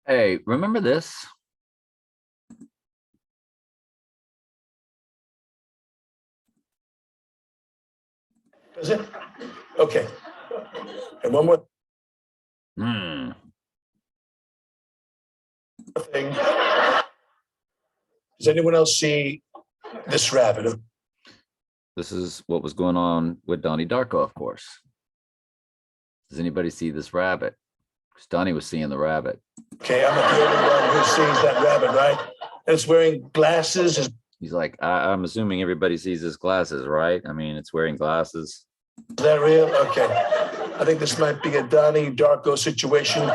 Hey, remember this? Is it? Okay. And one more Hmm. thing. Does anyone else see this rabbit? This is what was going on with Donnie Darko, of course. Does anybody see this rabbit? Because Donnie was seeing the rabbit. Okay, I'm not the only one who sees that rabbit, right? And it's wearing glasses. He's like, I'm assuming everybody sees his glasses, right? I mean, it's wearing glasses. Is that real? Okay. I think this might be a Donnie Darko situation.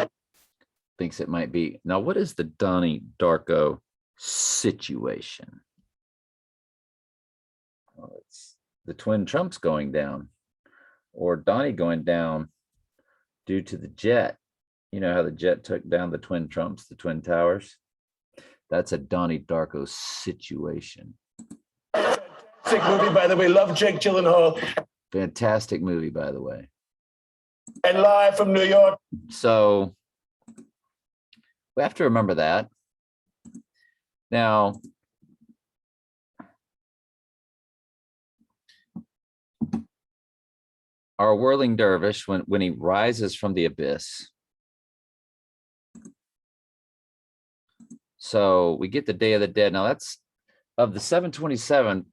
Thinks it might be. Now, what is the Donnie Darko situation? Well, it's the twin Trumps going down, or Donnie going down due to the jet. You know how the jet took down the twin Trumps, the twin towers? That's a Donnie Darko situation. Fantastic movie, by the way. Love Jake Gyllenhaal. Fantastic movie, by the way. And live from New York. So we have to remember that. Now, our whirling dervish, when he rises from the abyss. So we get the Day of the Dead. Now that's of the 727.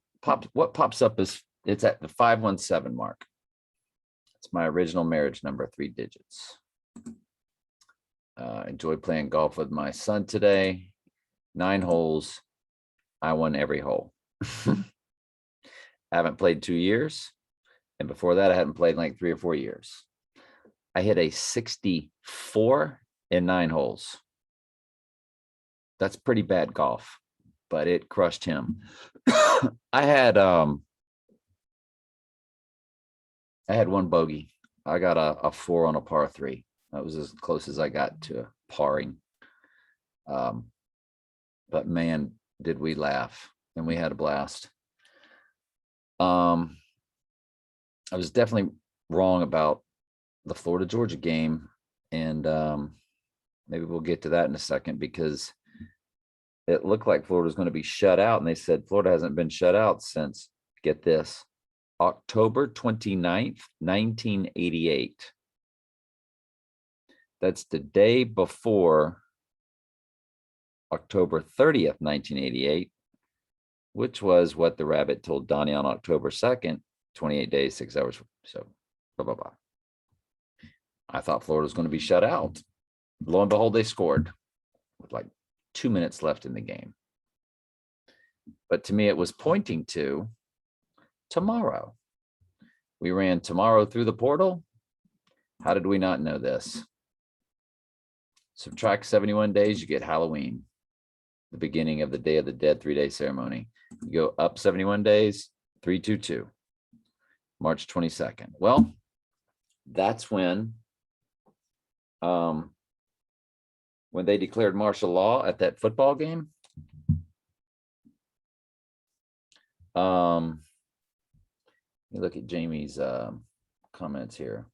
What pops up is it's at the 517 mark. It's my original marriage number, 3 digits. Enjoyed playing golf with my son today. 9 holes. I won every hole. I haven't played 2 years. And before that, I hadn't played in like 3 or 4 years. I hit a 64 in 9 holes. That's pretty bad golf, but it crushed him. I had one bogey. I got a 4 on a par 3. That was as close as I got to parring. But man, did we laugh, and we had a blast. I was definitely wrong about the Florida Georgia game, and maybe we'll get to that in a second, because it looked like Florida was going to be shut out, and they said Florida hasn't been shut out since, get this, October 29th, 1988. That's the day before October 30th, 1988, which was what the rabbit told Donnie on October 2nd, 28 days, 6 hours. So, blah, blah, blah. I thought Florida was going to be shut out. Lo and behold, they scored with like 2 minutes left in the game. But to me, it was pointing to tomorrow. We ran tomorrow through the portal. How did we not know this? Subtract 71 days, you get Halloween, the beginning of the Day of the Dead 3-day ceremony. You go up 71 days, 322, March 22nd. Well, that's when they declared martial law at that football game. Let me look at Jamie's comments here.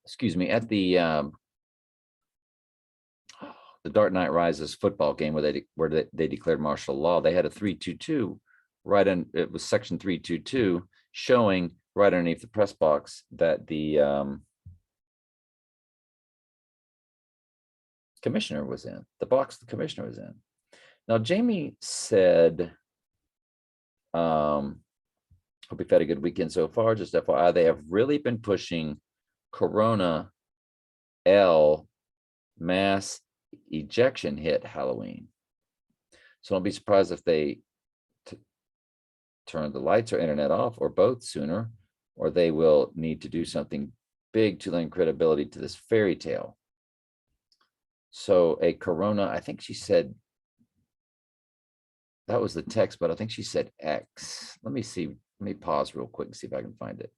Excuse me, at the Dark Knight Rises football game where they declared martial law, they had a 322 right in, it was section 322 showing right underneath the press box that the commissioner was in the box. The commissioner was in. Now Jamie said, hope you've had a good weekend so far. Just FYI, they have really been pushing Corona L mass ejection hit Halloween. So don't be surprised if they turn the lights or internet off, or both, sooner, or they will need to do something big to lend credibility to this fairy tale. So a Corona, I think she said, that was the text, but I think she said X. Let me see. Let me pause real quick and see if I can find it.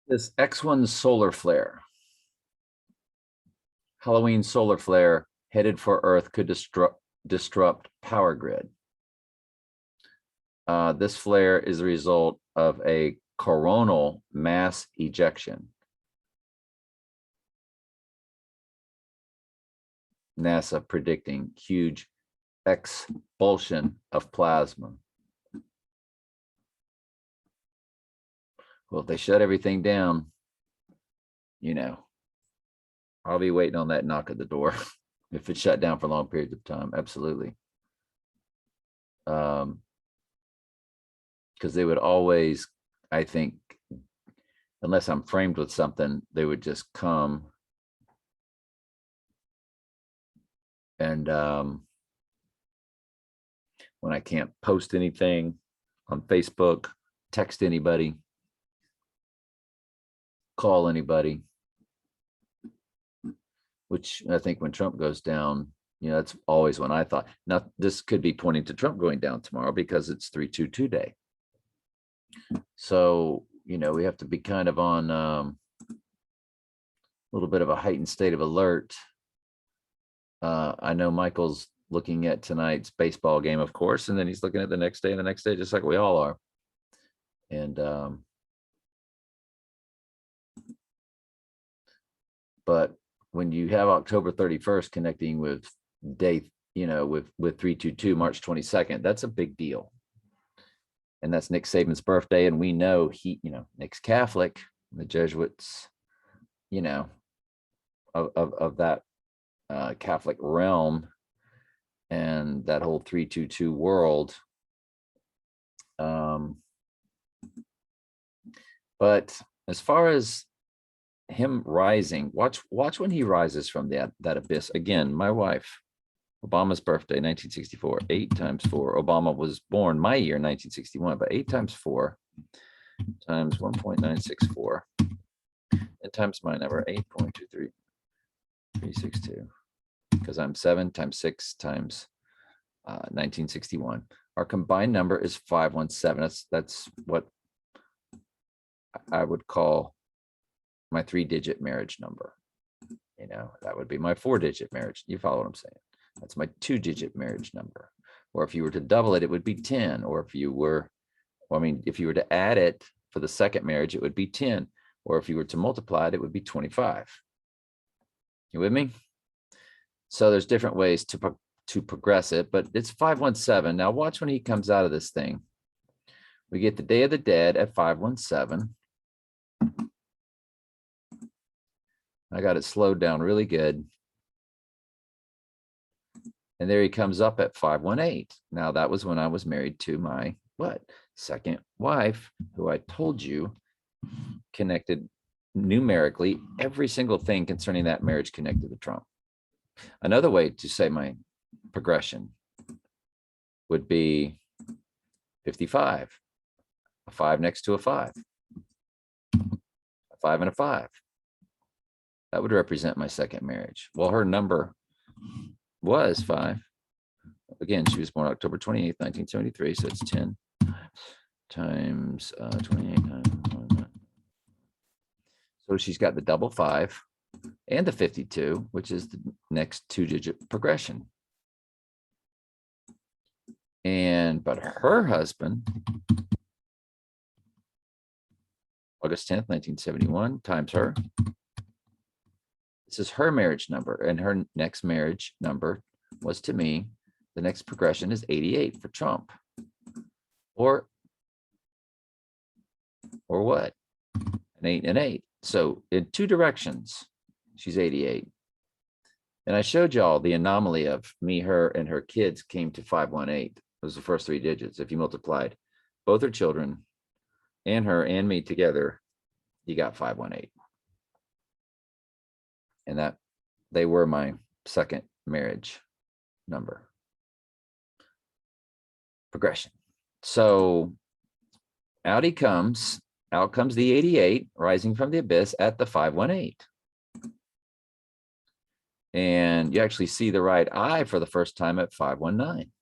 This X1 solar flare. Halloween solar flare headed for Earth could disrupt power grid. This flare is the result of a coronal mass ejection. NASA predicting huge expulsion of plasma. Well, if they shut everything down, you know, I'll be waiting on that knock at the door if it's shut down for long periods of time. Absolutely. Because they would always, I think, unless I'm framed with something, they would just come and when I can't post anything on Facebook, text anybody, call anybody, which I think when Trump goes down, that's always when I thought. Now, this could be pointing to Trump going down tomorrow because it's 3/22 day. So, we have to be kind of on a little bit of a heightened state of alert. I know Michael's looking at tonight's baseball game, of course, and then he's looking at the next day and the next day, just like we all are. And but when you have October 31st connecting with day, with 3/22, March 22nd, that's a big deal. And that's Nick Saban's birthday. And we know Nick's Catholic, the Jesuits, of that Catholic realm and that whole 3/22 world. But as far as him rising, watch when he rises from that abyss. Again, my wife, Obama's birthday, 1964, 8 times 4. Obama was born my year, 1961, but 8 times 4 times 1.964 and times my number, 8.23362, because I'm 7 times 6 times 1961. Our combined number is 517. That's what I would call my 3-digit marriage number. That would be my 4-digit marriage. You follow what I'm saying? That's my 2-digit marriage number. Or if you were to double it, it would be 10. Or if you were to add it for the second marriage, it would be 10. Or if you were to multiply it, it would be 25. You with me? So there's different ways to progress it, but it's 517. Now watch when he comes out of this thing. We get the Day of the Dead at 517. I got it slowed down really good. And there he comes up at 518. Now that was when I was married to my second wife, who I told you connected numerically every single thing concerning that marriage connected to Trump. Another way to say my progression would be 55, a 5 next to a 5, a 5 and a 5. That would represent my second marriage. Well, her number was 5. Again, she was born October 28th, 1973. So it's 10 times 28 times 1. So she's got the double 5 and the 52, which is the next 2-digit progression. But her husband, August 10th, 1971, times her. This is her marriage number, and her next marriage number was to me. The next progression is 88 for Trump. Or what? An 8 and 8. So in 2 directions, she's 88. And I showed y'all the anomaly of me, her, and her kids came to 518. It was the first 3 digits. If you multiplied both her children and her and me together, you got 518. And that they were my second marriage number. Progression. So out comes the 88, rising from the abyss at the 518. And you actually see the right eye for the first time at 519.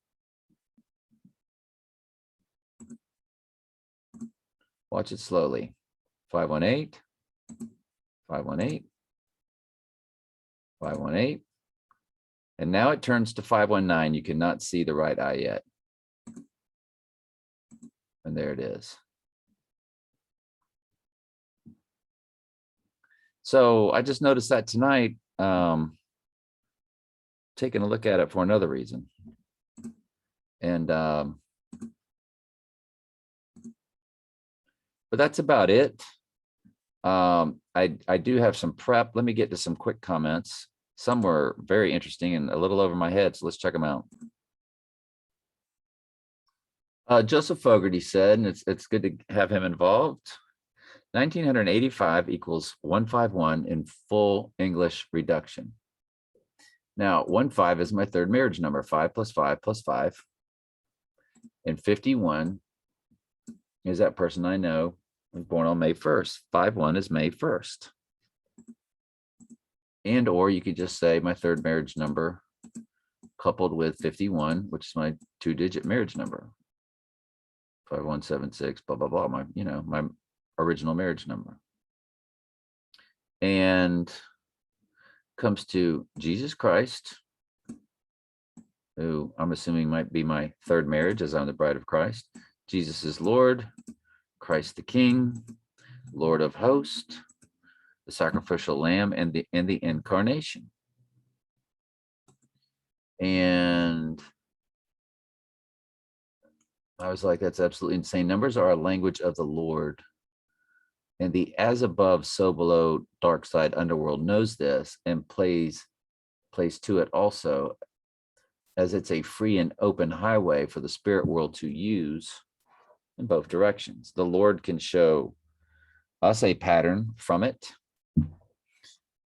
Watch it slowly. 518, 518, 518. And now it turns to 519. You cannot see the right eye yet. And there it is. So I just noticed that tonight, taking a look at it for another reason. And but that's about it. I do have some prep. Let me get to some quick comments. Some were very interesting and a little over my head, so let's check them out. Joseph Fogarty said, and it's good to have him involved. 1985 equals 151 in full English reduction. Now, 15 is my third marriage number, 5 plus 5 plus 5. And 51 is that person I know was born on May 1st. 51 is May 1st. And or you could just say my third marriage number coupled with 51, which is my 2-digit marriage number. 5176, blah, blah, blah, my original marriage number. And comes to Jesus Christ, who I'm assuming might be my third marriage, as I'm the bride of Christ. Jesus is Lord, Christ the King, Lord of hosts, the sacrificial lamb, and the incarnation. And I was like, that's absolutely insane. Numbers are a language of the Lord. And the as above, so below, dark side underworld knows this and plays to it also, as it's a free and open highway for the spirit world to use in both directions. The Lord can show us a pattern from it,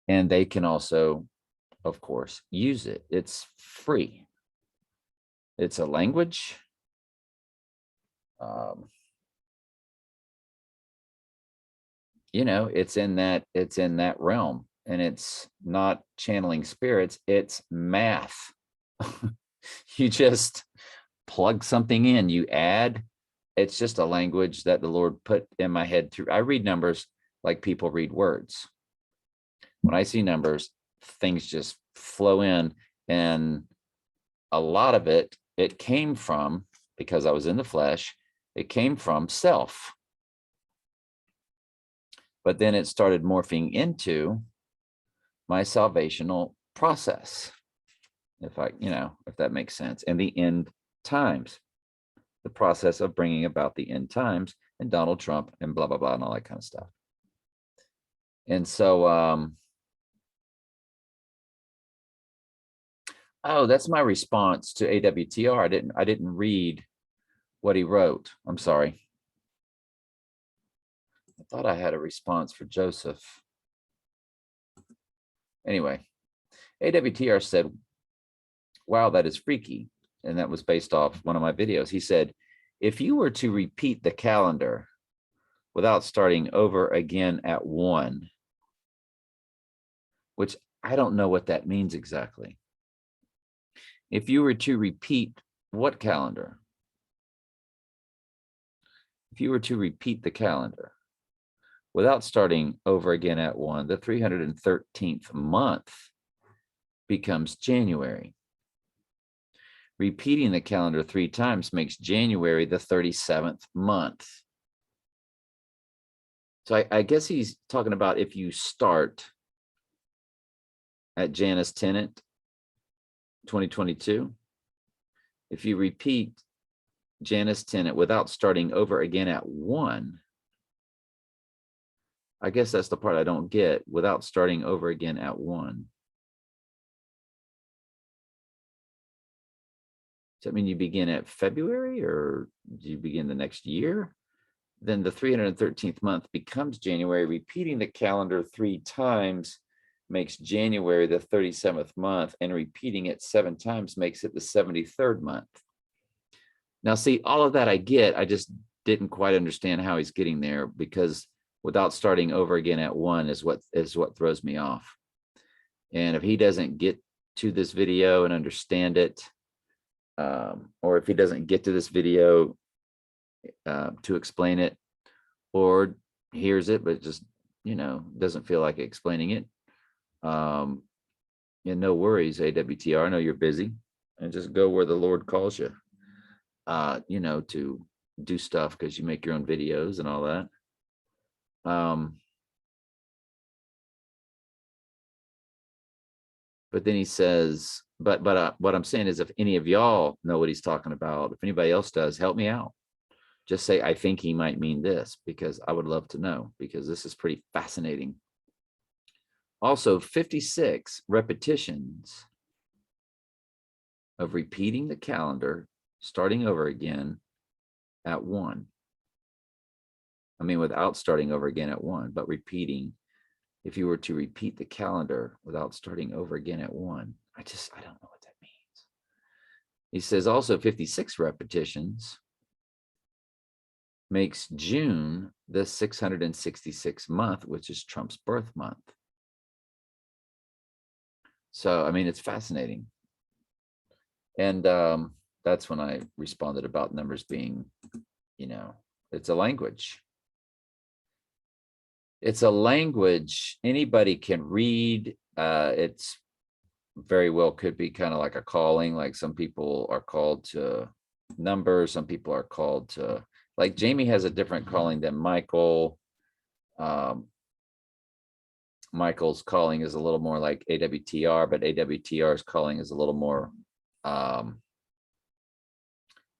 and they can also, of course, use it. It's free. It's a language. It's in that realm, and it's not channeling spirits, it's math. You just plug something in, you add. It's just a language that the Lord put in my head through. I read numbers like people read words. When I see numbers, things just flow in, and a lot of it came from, because I was in the flesh, it came from self. But then it started morphing into my salvational process, if that makes sense. And the end times, the process of bringing about the end times, and Donald Trump and blah, blah, blah, and all that kind of stuff. And so, oh, that's my response to AWTR. I didn't read what he wrote. I'm sorry. I thought I had a response for Joseph. Anyway, AWTR said, wow, that is freaky. And that was based off one of my videos. He said, if you were to repeat the calendar without starting over again at 1, which I don't know what that means exactly. If you were to repeat what calendar? If you were to repeat the calendar without starting over again at 1, the 313th month becomes January. Repeating the calendar 3 times makes January the 37th month. So I guess he's talking about if you start at Janus Tenant 2022, if you repeat Janus Tenant without starting over again at 1, I guess that's the part I don't get, without starting over again at 1. Does that mean you begin at February, or do you begin the next year? Then the 313th month becomes January. Repeating the calendar 3 times makes January the 37th month, and repeating it 7 times makes it the 73rd month. Now, see, all of that I get. I just didn't quite understand how he's getting there, because without starting over again at 1 is what throws me off. And if he doesn't get to this video and understand it, or if he doesn't get to this video to explain it, or hears it but just doesn't feel like explaining it, and no worries, AWTR, I know you're busy, and just go where the Lord calls you, to do stuff because you make your own videos and all that. But then he says, but what I'm saying is, if any of y'all know what he's talking about, if anybody else does, help me out. Just say, I think he might mean this, because I would love to know, because this is pretty fascinating. Also, 56 repetitions of repeating the calendar, starting over again at 1. I mean, without starting over again at 1, but repeating. If you were to repeat the calendar without starting over again at 1, I don't know what that means. He says also 56 repetitions makes June the 666th month, which is Trump's birth month. So, I mean, it's fascinating. And that's when I responded about numbers being, it's a language. It's a language anybody can read. It's very well could be kind of like a calling. Like some people are called to numbers. Some people are called to, like Jamie has a different calling than Michael. Michael's calling is a little more like AWTR, but AWTR's calling is a little more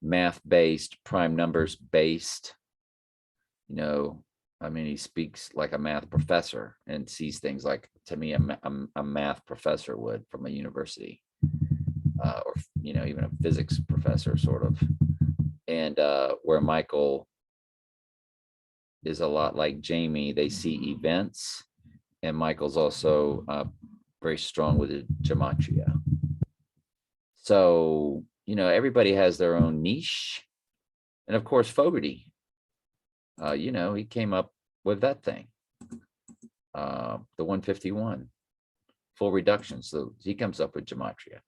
math-based, prime numbers based. I mean, he speaks like a math professor and sees things like, to me, a math professor would from a university, or even a physics professor, sort of. And where Michael is a lot like Jamie, they see events, and Michael's also very strong with the gematria. So everybody has their own niche, and of course Fogarty. He came up with that thing, the 151 full reduction. So he comes up with gematria.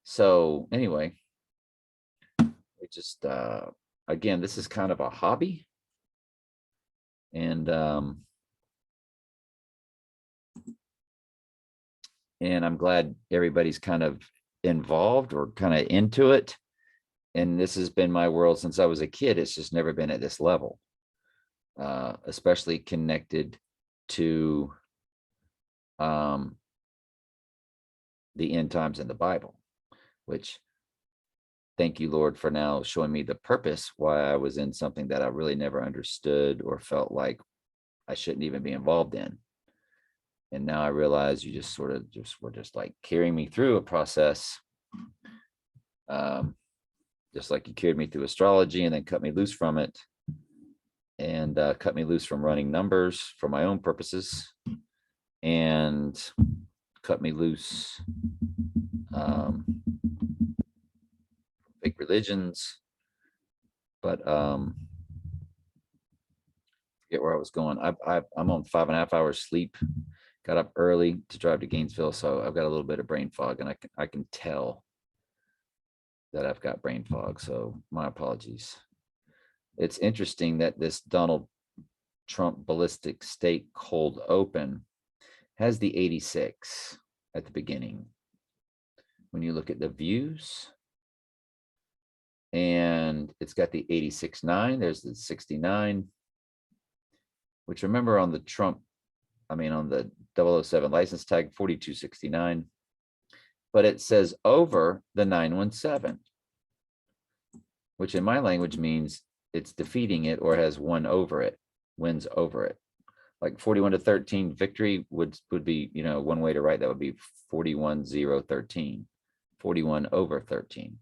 So anyway, it just, again, this is kind of a hobby. And I'm glad everybody's kind of involved or kind of into it. And this has been my world since I was a kid. It's just never been at this level. Especially connected to the end times in the Bible, which, thank you, Lord, for now showing me the purpose why I was in something that I really never understood or felt like I shouldn't even be involved in. And now I realize you just sort of were just like carrying me through a process, just like you carried me through astrology and then cut me loose from it. And cut me loose from running numbers for my own purposes, and cut me loose fake religions. But forget where I was going. I'm on 5.5 hours sleep. Got up early to drive to Gainesville, so I've got a little bit of brain fog, and I can tell that I've got brain fog. So my apologies. It's interesting that this Donald Trump ballistic state cold open has the 86 at the beginning. When you look at the views, and it's got the 86.9, there's the 69, which, remember, on the Trump, on the 007 license tag, 4269, but it says over the 917, which in my language means it's defeating it or has won over it, wins over it. Like 41-13 victory would be, one way to write that would be 41-0-13, 41 over 13.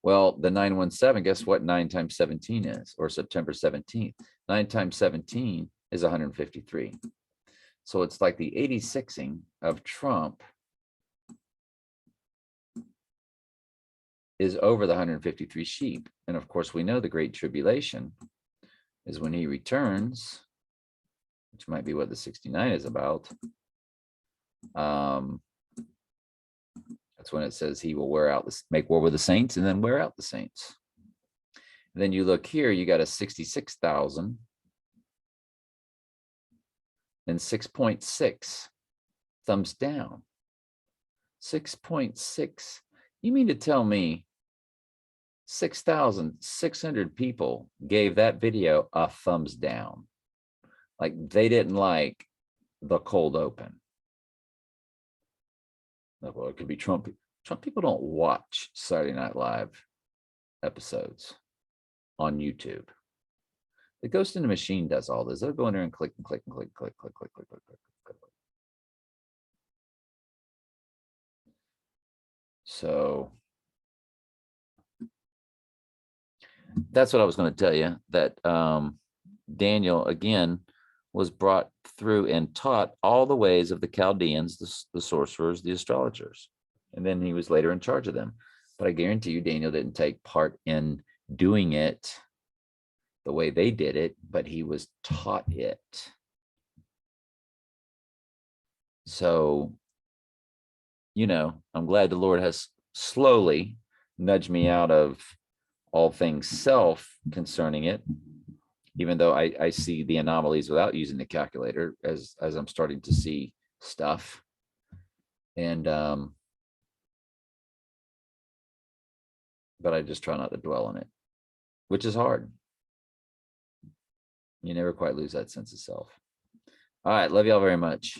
Well, the 917, guess what 9 times 17 is, or September 17th? 9 times 17 is 153. So it's like the 86ing of Trump is over the 153 sheep. And of course, we know the Great Tribulation is when he returns, which might be what the 69 is about. That's when it says he will make war with the saints and then wear out the saints. And then you look here, you got a 66,000 and 6.6 thumbs down. 6.6. You mean to tell me 6,600 people gave that video a thumbs down. Like they didn't like the cold open. Well, it could be Trump. Trump people don't watch Saturday Night Live episodes on YouTube. The Ghost in the Machine does all this. They'll go in there and click and click and click, click, click, click, click, click, click, click. So that's what I was going to tell you, that Daniel, again, was brought through and taught all the ways of the Chaldeans, the sorcerers, the astrologers. And then he was later in charge of them. But I guarantee you, Daniel didn't take part in doing it the way they did it, but he was taught it. So, you know, I'm glad the Lord has slowly nudged me out of all things self concerning it, even though I see the anomalies without using the calculator as I'm starting to see stuff. And but I just try not to dwell on it, which is hard. You never quite lose that sense of self. All right, love y'all very much.